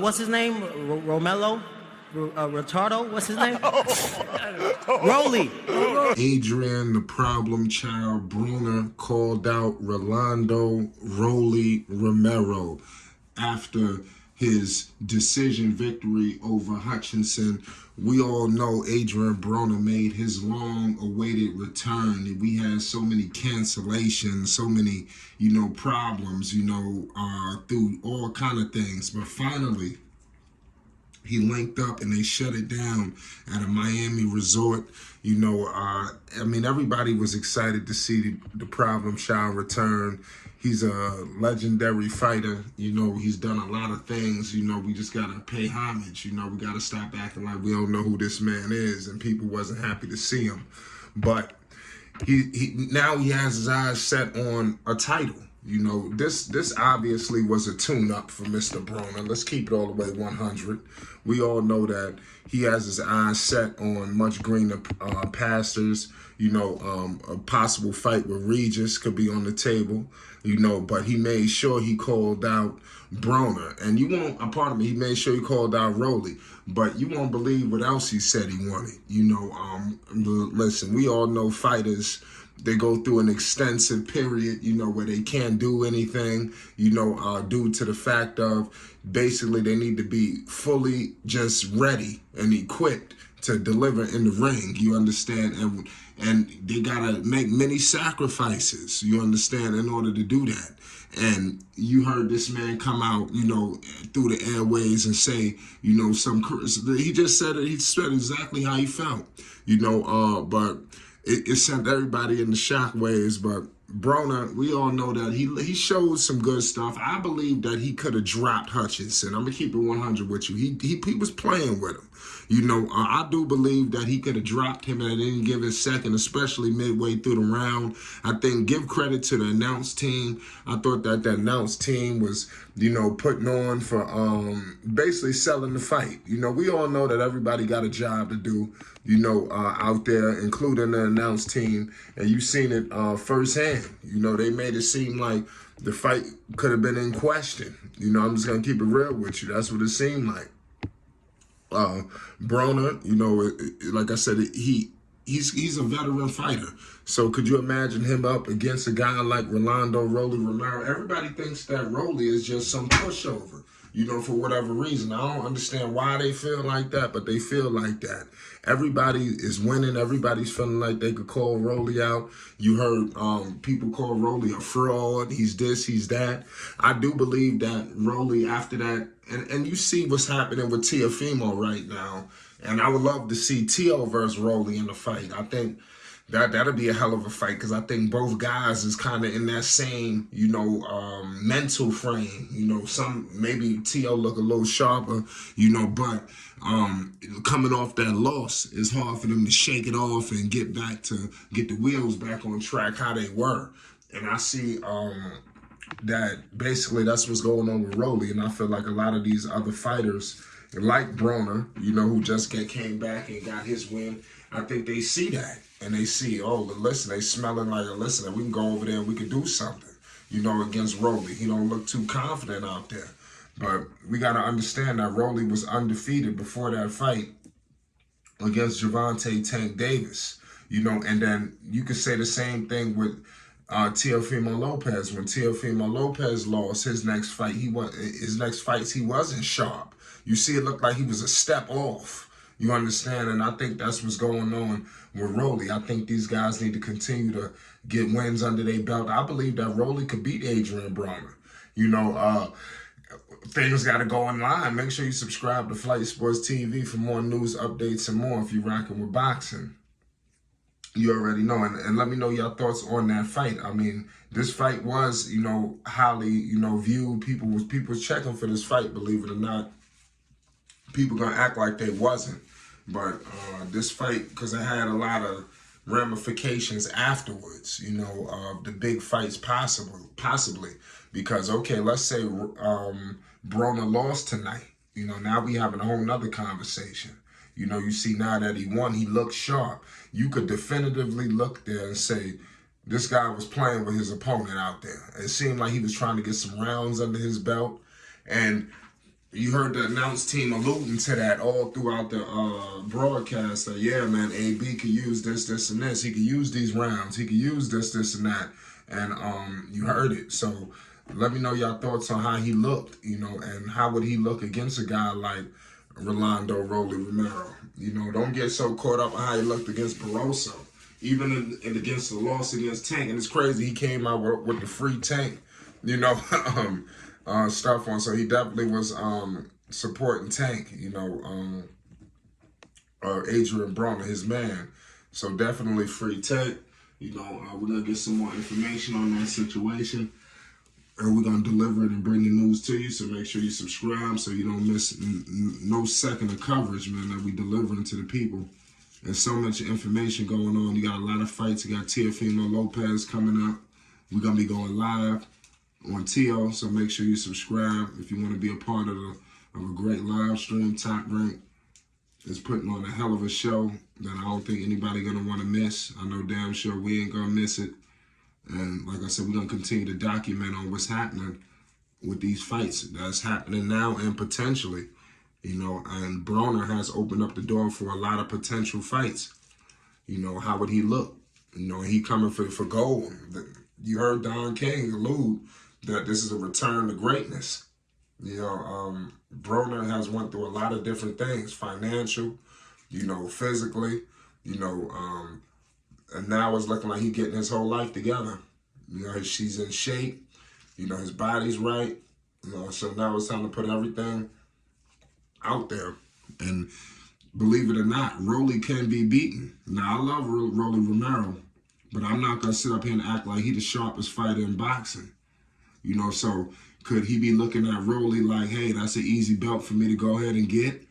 What's his name? Romero? Retardo? What's his name? Rolly. Adrien, the problem child, Broner, called out Rolando Rolly Romero after his decision victory over Hutchinson. We all know Adrien Broner made his long-awaited return. We had so many cancellations, so many, problems, through all kind of things. But finally, he linked up and they shut it down at a Miami resort. Everybody was excited to see the problem child return. He's a legendary fighter. He's done a lot of things. We just got to pay homage. We got to stop acting like we don't know who this man is, and people wasn't happy to see him. But now he has his eyes set on a title. This obviously was a tune-up for Mr. Broner. Let's keep it all the way 100. We all know that he has his eyes set on much greener pastures. A possible fight with Regis could be on the table. But he made sure he called out Broner. And he made sure he called out Rolly. But you won't believe what else he said he wanted. Listen, we all know fighters, they go through an extensive period, where they can't do anything, due to the fact of basically they need to be fully just ready and equipped to deliver in the ring, you understand? And they gotta make many sacrifices, you understand, in order to do that. And you heard this man come out, through the airways and say, he just said it, he said exactly how he felt, but it sent everybody in the shockwaves. But Broner, we all know that he showed some good stuff. I believe that he could have dropped Hutchinson. I'm gonna keep it 100 with you. He was playing with him. I do believe that he could have dropped him at any given second, especially midway through the round. I think give credit to the announce team. I thought that the announce team was, putting on for basically selling the fight. We all know that everybody got a job to do, out there, including the announce team, and you've seen it firsthand. They made it seem like the fight could have been in question. I'm just gonna keep it real with you. That's what it seemed like. Broner, like I said, he's a veteran fighter. So could you imagine him up against a guy like Rolando Rolly Romero? Everybody thinks that Rolly is just some pushover, for whatever reason. I don't understand why they feel like that, but they feel like that. Everybody is winning. Everybody's feeling like they could call Rolly out. You heard people call Rolly a fraud. He's this, he's that. I do believe that Rolly, after that, and you see what's happening with Teofimo right now, and I would love to see Teo versus Rolly in the fight. I think that'll be a hell of a fight, because I think both guys is kind of in that same, mental frame. Maybe Teo look a little sharper, but coming off that loss, it's hard for them to shake it off and get the wheels back on track how they were. And I see that basically that's what's going on with Rolly, and I feel like a lot of these other fighters, like Broner, who just came back and got his win, I think they see that. And they see, listen, they smelling like, listen, we can go over there and we can do something, against Rolly. He don't look too confident out there. But we got to understand that Rolly was undefeated before that fight against Gervonta Tank Davis, and then you could say the same thing with Teofimo Lopez. When Teofimo Lopez lost his next fight, he wasn't sharp. You see, it looked like he was a step off. You understand? And I think that's what's going on with Rolly. I think these guys need to continue to get wins under their belt. I believe that Rolly could beat Adrien Broner. Things got to go in line. Make sure you subscribe to Flight Sports TV for more news, updates, and more if you're rocking with boxing. You already know. And let me know your thoughts on that fight. I mean, this fight was, highly, viewed. People was checking for this fight, believe it or not. People gonna act like they wasn't. But this fight, because it had a lot of ramifications afterwards, the big fights possibly. Because, okay, let's say Broner lost tonight. Now we having a whole nother conversation. You see now that he won, he looks sharp. You could definitively look there and say, this guy was playing with his opponent out there. It seemed like he was trying to get some rounds under his belt. And you heard the announce team alluding to that all throughout the broadcast. That, yeah, man, AB could use this, this, and this. He could use these rounds. He could use this, this, and that. And you heard it. So let me know your thoughts on how he looked, you know, and how would he look against a guy like Rolando Romero. You know, don't get so caught up on how he looked against Barroso. Even against the loss against Tank. And it's crazy, he came out with the free Tank, you know, stuff on. So he definitely was supporting Tank, you know, Adrien Broner, his man. So definitely free Tank. You know, we're going to get some more information on that situation. And we're going to deliver it and bring the news to you. So make sure you subscribe so you don't miss no second of coverage, man, that we delivering to the people. There's so much information going on. You got a lot of fights. You got Teofimo Lopez coming up. We're going to be going live on Tio. So make sure you subscribe if you want to be a part of a great live stream. Top Rank is putting on a hell of a show that I don't think anybody going to want to miss. I know damn sure we ain't going to miss it. And like I said, we're going to continue to document on what's happening with these fights that's happening now and potentially, you know, and Broner has opened up the door for a lot of potential fights. You know, how would he look? You know, he coming for gold. You heard Don King allude that this is a return to greatness. You know, Broner has went through a lot of different things, financial, you know, physically, you know, and now it's looking like he's getting his whole life together. You know, she's in shape. You know, his body's right. You know, so now it's time to put everything out there. And believe it or not, Rolly can be beaten. Now, I love Rolly Romero, but I'm not going to sit up here and act like he's the sharpest fighter in boxing. You know, so could he be looking at Rolly like, hey, that's an easy belt for me to go ahead and get?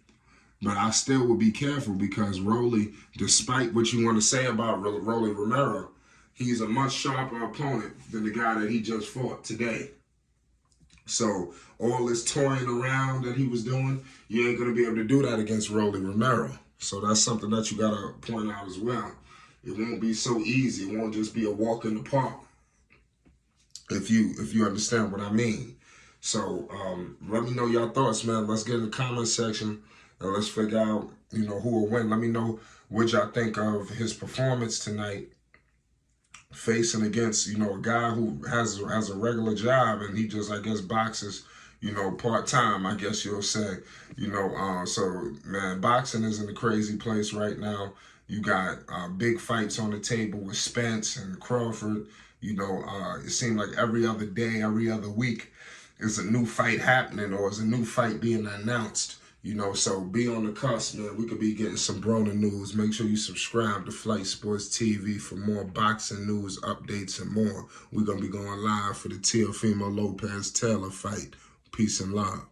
But I still would be careful because Rolly, despite what you want to say about Rolly Romero, he's a much sharper opponent than the guy that he just fought today. So all this toying around that he was doing, you ain't going to be able to do that against Rolly Romero. So that's something that you got to point out as well. It won't be so easy. It won't just be a walk in the park, if you understand what I mean. So let me know your thoughts, man. Let's get in the comment section. And let's figure out, you know, who will win. Let me know what y'all think of his performance tonight, facing against, you know, a guy who has a regular job and he just, I guess, boxes, you know, part-time, I guess you'll say. You know, so, man, boxing is in a crazy place right now. You got big fights on the table with Spence and Crawford. You know, it seems like every other day, every other week is a new fight happening or is a new fight being announced. You know, so be on the cusp, man. We could be getting some Broner news. Make sure you subscribe to Flight Sports TV for more boxing news, updates, and more. We're going to be going live for the Teofimo Lopez Taylor fight. Peace and love.